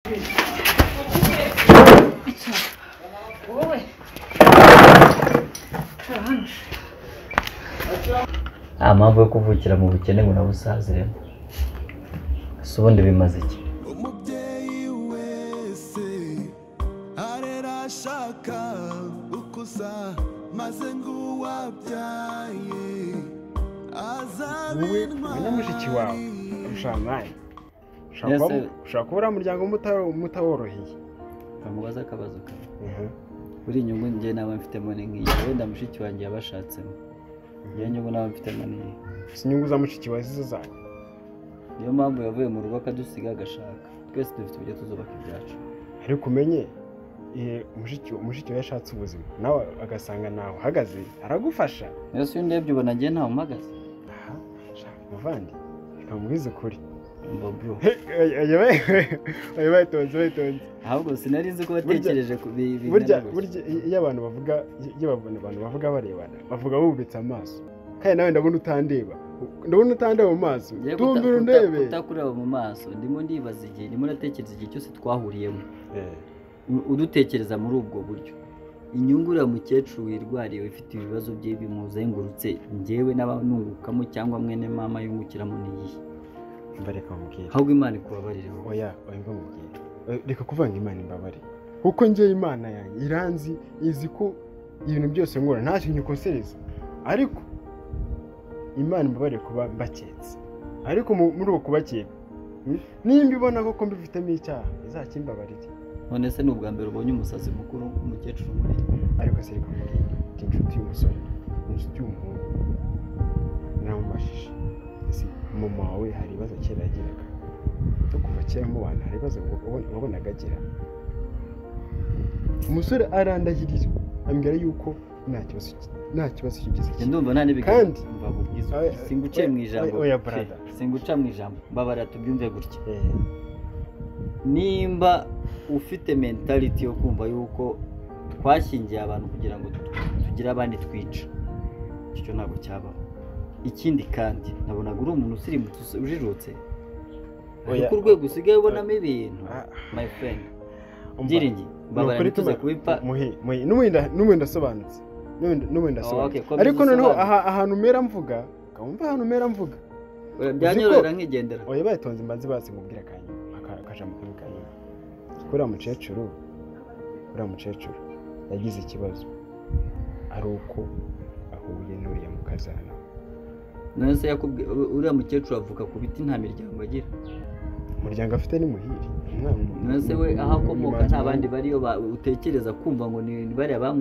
wowe nta mpamvu yo kuvukira mu bukene ngo nawe usaziremo. ese ubundi bimaze iki? umubyeyi wese arera ashaka ukuza maze ngo uwabyaye wowe na mushiki wawe rushamani ushobora kuba uriya muryango mutaworoheye. bamubaza akabazo kawe. buri inyungu njye nawe mfitemo ni nk'iyi, wenda mushiki wanjye yabashatsemo, iyo nyungu nawe mfitemo ni iyi. si inyungu za mushiki wawe zizo zanyu. niyo mpamvu yavuye mu rugo akadusiga agashaka. twese dufite uburyo tuzubaka ibyacu. ariko umenye mushiki we yashatse ubuzima nawe agasanga ntawe uhagaze aragufasha. niyo si ndebye ubona njye ntawe mpagaze. aha shaka muvandi reka mubwize ukuri. mbabyo bayitonze ahubwo sinari nzi ko watekereje ku burya iyo abantu bavuga barebana bavuga bubitse amaso, kandi nawe ndabona utandeba mu maso. tumbira undebe. utakureba mu maso ndimo ndibaza igihe, ndimo natekereza igihe cyose twahuriyemo udutekereza muri ubwo buryo. inyungu uriya mukecuru wirwariye ufite ibibazo bye bimuzengurutse, njyewe n'abanungukamo cyangwa mwene mama yungukiramo n'iyihe? mbareka mubwire ahubwo Imana ikubabarire. oya mba mubwire, reka kuvanga Imana imbabarire, kuko njye Imana yanjye iranzi, izi ko ibintu byose nkora nta kintu nkosereza, ariko Imana imbabarire kuba mbaketse. ariko muri uko kubakeka nimba ibona koko mbifitemo icyaha izakimbabarire. none se ni ubwa mbere ubonye umusazi mukuru umukecuru munini? ariko se reka mubwire, ndi inshuti y'umusore, inshuti y'umuhungu, naramubashije. mama wawe hari ibibazo kera yagiraga, no kuva kera mu bana hari ibibazo wabonaga agira. umusore arandahirira ambwira yuko nta kibazo kigeze cye. ndumva nta kandi singuciye mu ijambo. oya brother, singuca mu ijambo, mbabara tubyumve gutya. nimba ufite mentality yo kumva yuko twashyingiye abantu kugira ngo tugire abandi twica, icyo ntabwo cyabaho. ikindi kandi nabonaga uri umuntu usirimutse ujijutse, ariko urwego usigaye ubonamo ibintu my friend. byiringi mbabara ntituze kubipfa. n'ubundi ndasobanutse, ariko noneho ahantu mera mvuga wumva ahantu mera mvuga byanyorohera nkigendera. oya bayitonze mbanze basi ngubwira akajambo kamwe kanyuma. uriya mukecuru yagize ikibazo ari uko ahuye n'uriya mukazana. none se yakubwiye uriya mukecuru avuka ku biti nta miryango agira? umuryango afite ni muhiri. none se we aho akomoka nta bandi bariyo utekereza kumva ngo ni bariya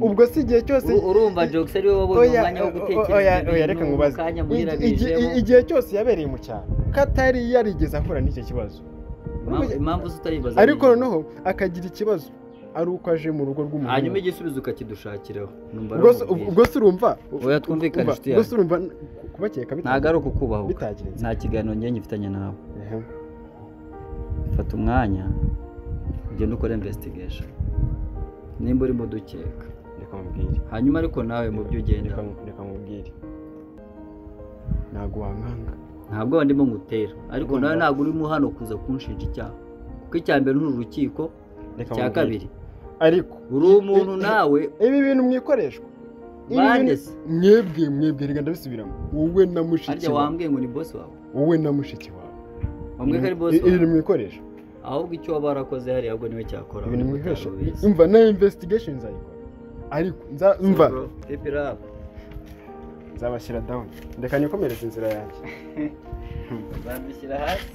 ubwo si igihe cyose urumva Jokes ari we wabonye umwanya wo gutekereza. oya reka nkubaze, igihe cyose yabereye mu cyaro katari yarigeze ahura n'icyo kibazo. impamvu zitayibaza, ariko noneho akagira ikibazo ari uko aje mu rugo rw'umuntu, hanyuma igisubizo ukakidushakiraho. ubwo se urumva oya twumvikane inshuti yawe, ubwo se urumva kubakeka ntabwo ari ukukubahuka. nta kiganiro njye ngifitanye nawe. fata umwanya ugenda ukora investigation nimba urimo dukeka, reka mubwire. hanyuma ariko nawe mu byo ugenda reka mubwire, ntabwo wankanga. ntabwo ndimo ngutera, ariko nawe ntabwo urimo hano kuza kunshinja icyaha, kuko icya mbere ni urukiko, icya kabiri ariko uri umuntu nawe. ibi bintu mwikoreshwa mwebwe reka ndabisubiramo, wowe na mushiki wawe. wambwiye ngo ni boss wawe? wowe na mushiki wawe wambwiye ko ari boss wawe. ibintu mwikoresha, ahubwo icyo waba warakoze hariya ahubwo niwe cyakora. ibintu mwikoresha umva na investigation nzayikora, ariko umva nzabashyira down. ndeka nikomereze inzira yanjye. nzabishyira hasi.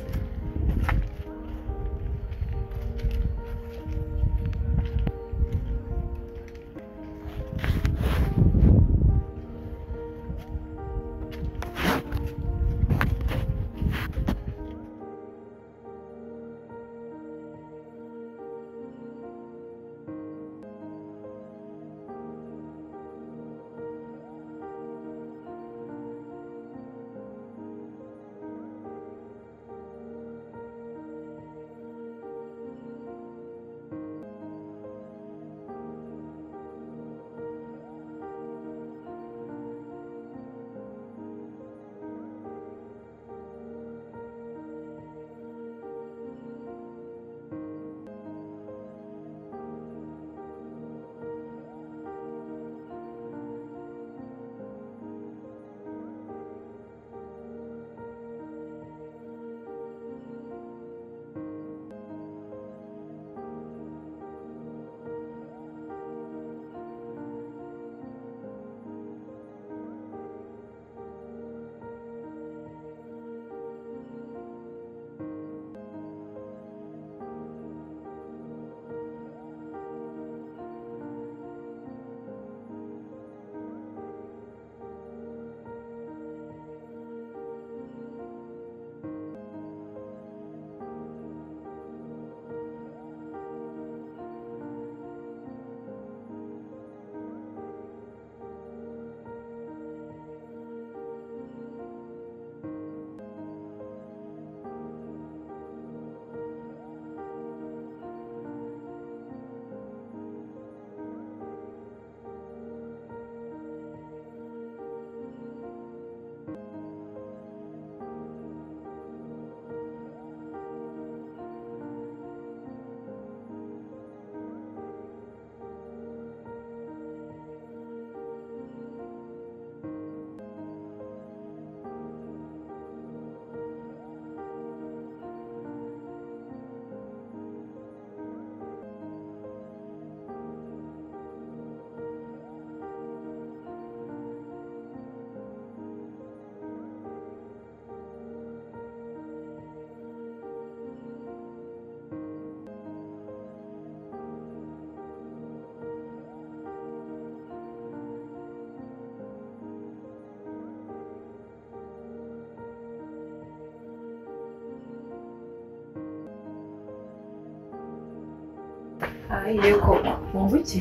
yego wumva iki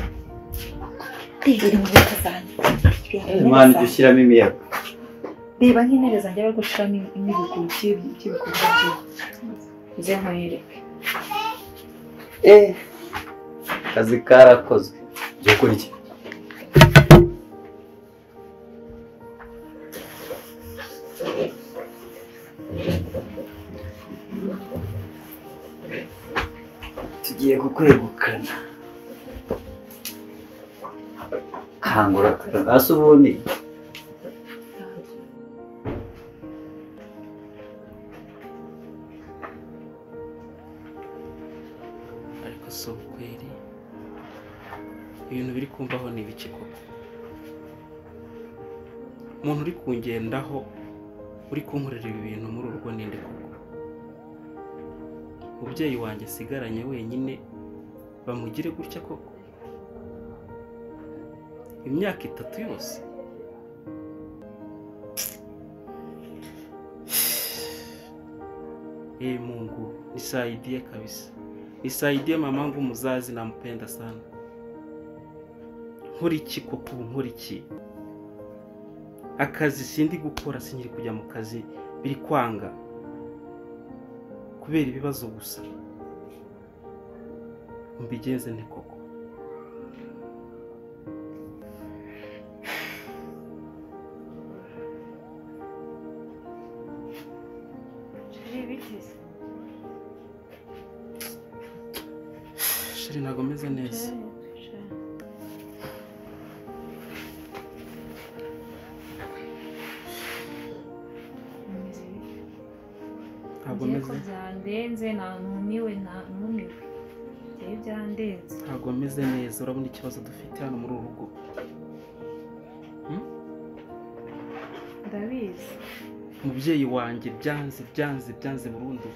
iri mu bika zanjye Imana ijya ushyiramo imiyaga. reba nk'intebe zanjye bari gushiramo n'ibiguru by'ibikorwa bye nze nkwereke Akazi karakozwe. Jya ukora iki? Tugiye kukwegukana. Kangura hasi ubundi. ariko so kweri ibintu biri kumvaho ni ibiki koko umuntu uri kungendaho uri kunkorera ibi bintu muri urugo ninde koko umubyeyi wanjye asigaranye wenyine bamugire gutya koko imyaka 3 yose Mungu nisaidie kabisa nisaidie mamangu mzazi nampenda sana nkora iki koko nkora iki akazi sindi gukora sinyiri kujya mu kazi biri kwanga kubera ibibazo gusa mbigenze nte koko sheri ntago meze neza ntago meze byandenze numiwe byandenze ntago meze neza urabona ikibazo dufite hano muri urugo ndabizi umubyeyi wanjye byanze burundu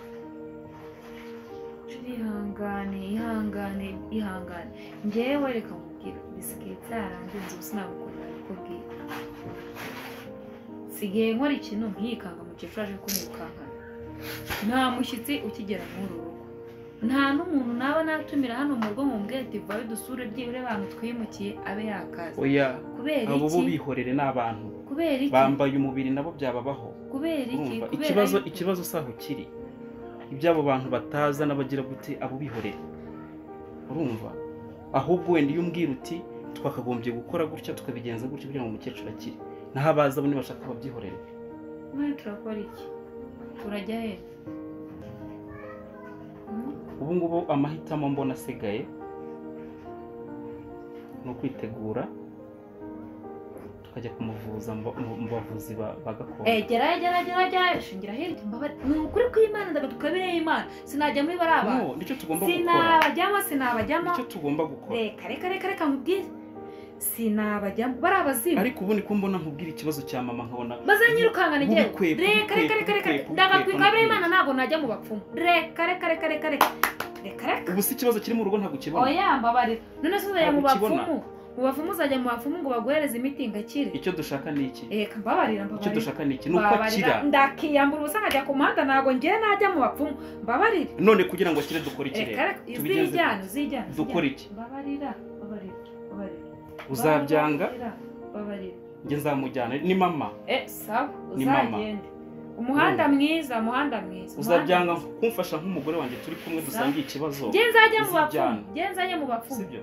ihangane njyewe reka mubwira bisigaye byarandenze ubu sinabukora kubwira sigaye nkora ikintu nkikanga mukecuru aje kumwikangana nta mushyitsi ukigera muri uru rugo nta n'umuntu naba natumira hano mu rugo mubwire ati vawe dusure byibure abantu twimukiye abe yakaza oya kubera iki abo bo bihorere n'abantu kubera iki bambaye umubiri nabo byababaho kubera iki ikibazo saho kiri ibyabo bantu bataza n'abagira gute abo bihorere urumva ahubwo wenda iyo umbwira uti twakagombye gukora gutya tukabigenza gutya kugira ngo umukecuru akire naho abaza abo nibashaka babyihorere none turakora iki turajya he ubu ngubu amahitamo mbona asigaye ni ukwitegura tukajya kumuvuza mu bavuzi ba gakondo gera shingira hirya mbabare ni ukuri kw'Imana ndaga tukabireye Imana sinajya muri baraba no nicyo tugomba gukora sinabajyamo nicyo tugomba gukora reka nkubwire sinabajyamo barabazimu ariko ubu niko mbona nkubwira ikibazo cya mama nkabona bazanyirukangana ngiye reka ndagatwikabireye Imana ntago najya mu bapfumu reka ubu si ikibazo kiri mu rugo ntabwo ukibona oya mbabarira none se uzajya mu bapfumu uzajya mu bapfumu ngo baguhereze imiti ngakire icyo dushaka ni iki mbabarira icyo dushaka ni iki nuko akira ndakiyambura ubusa nkajya ku muhanda ntago ngiye najya mu bapfumu mbabarira none kugira ngo akire dukora iki rero izijyana dukora iki mbabarira uzabyanga njye nzamujyana ni mama sawa uzagende umuhanda mwiza uzabyanga kumfasha nk'umugore wanjye turi kumwe dusangiye ikibazo njye nzajya mu bapfumu sibyo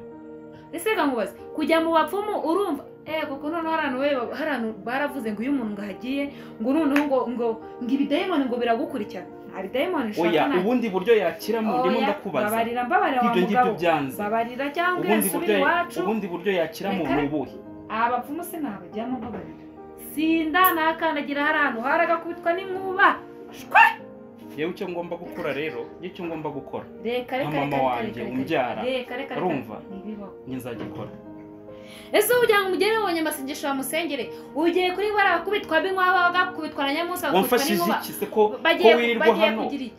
ese nkubaze kujya mu bapfumu urumva kuko noneho harano baravuze ngo iyo umuntu ngahagiye ngo noneho ngo ibidayimoni ngo biragukurikirana hari dayimoni oya ubundi buryo yakiramo ndimo ndakubaza babarira wa mugabo babarira cyangwa yasubira iwacu ubundi buryo yakiramo mu buhe abapfumu sinabajyamo babarira sinda nakandagira harano haragakubitwa n'inkuba yewe icyo ngomba gukora rero icyo ngomba gukora reka mama wanjye umbyara urumva njye nzagikora ese ugira ngo umugere wonye amasengesho bamusengere ugiye kuri barakubitwa b'inkwawa bagakubitwa na nyamusa wamfashije iki se ko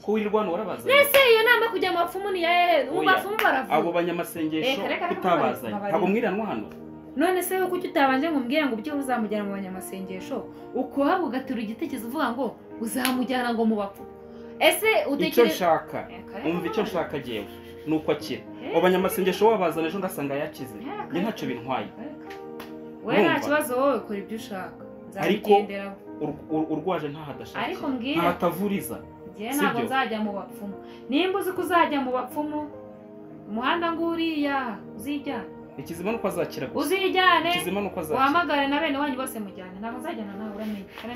wirirwa hano warabaza ese iyo nama kujya mu bapfumu ni yahe mu bapfumu baravuga abo banyamasengesho kutabazanye ntabwo mwiranwa hano none se uko utabanje ngo umbwire ngo ubyo uzamujyana mu banyamasengesho ukoha ugatura igitekerezo uvuga ngo uzamujyana ngo mu bapfumu ese icyo nshaka umva icyo nshaka jewe nuko akira abanyamasengesho babazana ejo ngasanga yakize njye ntacyo bintwaye we nta kibazo wowe ukora ibyo ushaka nzabigenderaho urwaje ntahadashaka ariko mbwira ntahatavuriza njye ntabwo nzajya mu bapfumu nimba uzi ko uzajya mu bapfumu umuhanda nguriya uzijyane ikizima nuko azakira gusa uzijyane ikizima nuko azakira wahamagare na bene wanyu bose mujyane ntabwo nzajyana nawe uramenye kana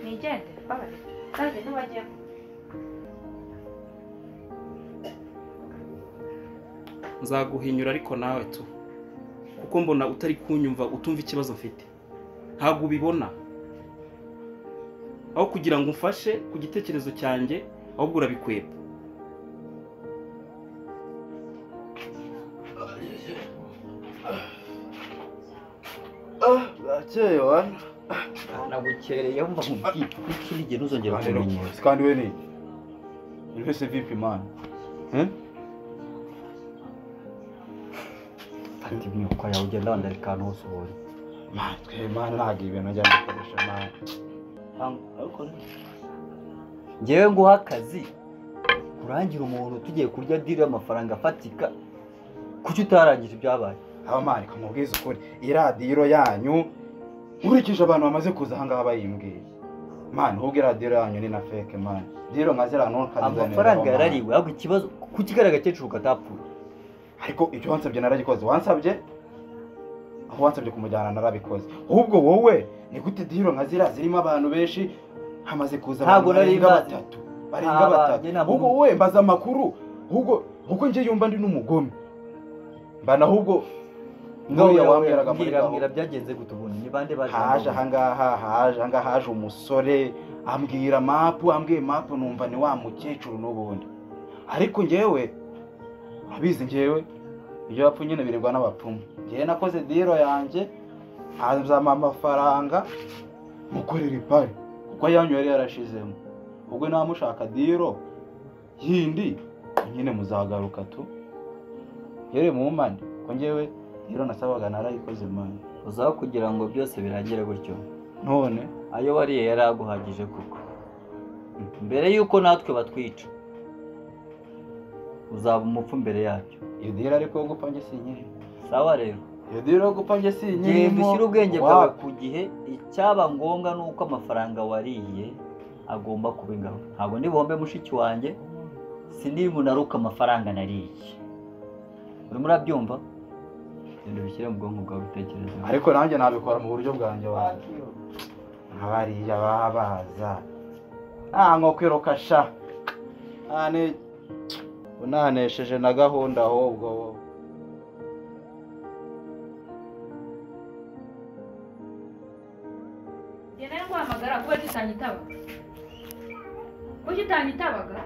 nigende babare kandi ntibajyemo nzaguhinyura ariko nawe tu kuko mbona utari kunyumva utumva ikibazo mfite ntabwo ubibona aho kugira ngo umfashe ku gitekerezo cyanjye ahubwo urabikweba bwakeye wana nagukereye mva mu bwite ikindi gihe ntuzongera kumenyera kandi we ni wese vipi man ati imyuka yawe ugenda wandarika ahantu hose ubonye man ntabwo ibintu ajya mbikoresha man ngewe nguha akazi kurangira umuntu tugiye kurya diri y'amafaranga afatika kuki utarangije ibyabaye abamani kamubwiza ukuri iradiyo yanyu nkurikije abantu bamaze kuza aha ngaha bayimbwiye man ahubwo iradiyo yanyu ni na feke man diro nkazira amafaranga yarariwe ahubwo ikibazo kuki kariya gakecuru katapfuye ariko ibyo wansabye naragikoze wansabye aho wansabye kumujyana narabikoze ahubwo wowe ni gute diro nkazira zirimo abantu benshi hamaze kuza ntabwo nari batatu barenga batatu ahubwo wowe mbaza amakuru ahubwo njye yumva ndi n'umugome mbana ahubwo nguriya wambwiraga muri gahunda byagenze gute ubundi ni bande baje haje ahangaha haje umusore ambwira ambwiye mapu numva ni wa mukecuru n'ubundi ariko njyewe abizi njyewe ibyo bapfu nyine birirwa n'abapfumu njyewe nakoze diro yanjye azama amafaranga mukorera ipari kuko yanyu yari yarashizemo ubwo namushaka diro yindi nyine muzagaruka tu yere mu mande ko njyewe diro nasabaga narayikoze mani uzaho kugira ngo byose birangire gutyo none ayo wariye yari aguhagije kuko mbere yuko natwe batwica uzaba umupfu mbere yacyo iyo diro ariko yo gupfa njye sinyiri sawa rero iyo diro yo gupfa njye sinyiri genda ushyire ubwenge bwawe ku gihe icyaba ngombwa ni uko amafaranga wariye agomba kuba ingabo ntabwo nibombe mushiki wanjye sindi bunaruka amafaranga nariye urimo urabyumva genda ubishyire mu bwonko bwawe bitekereza ariko nanjye nabikora mu buryo bwanjye wanjye nk'abariya babaza nko kwiruka sha unanesheje na gahunda ahubwo wowe njye nawe nguhamagara kuba tutanyitabaga ko tutanyitabaga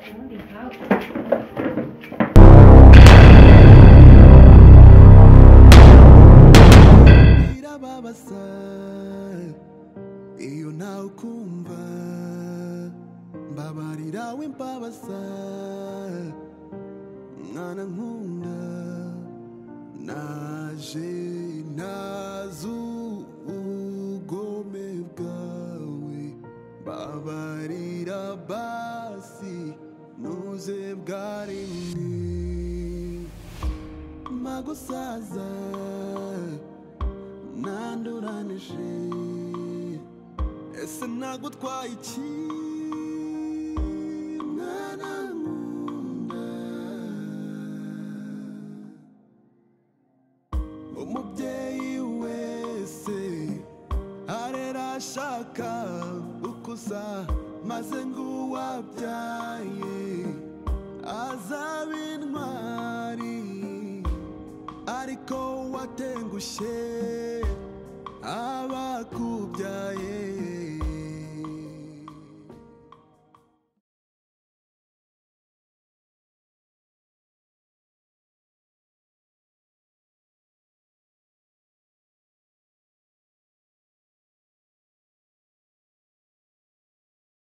ubundi nkawe birababaza iyo nawe ukumva mbabarira w'imbabaza mwana nkunda naje nazi ubugome bwawe mbabarira basi nuze bwa rimwe magusaza nanduranije ese nagutwaye iki mwana nkunda umubyeyi wese arera ashaka ukuza maze ngo uwabyaye azaba intwari ariko watengushye abakubyaye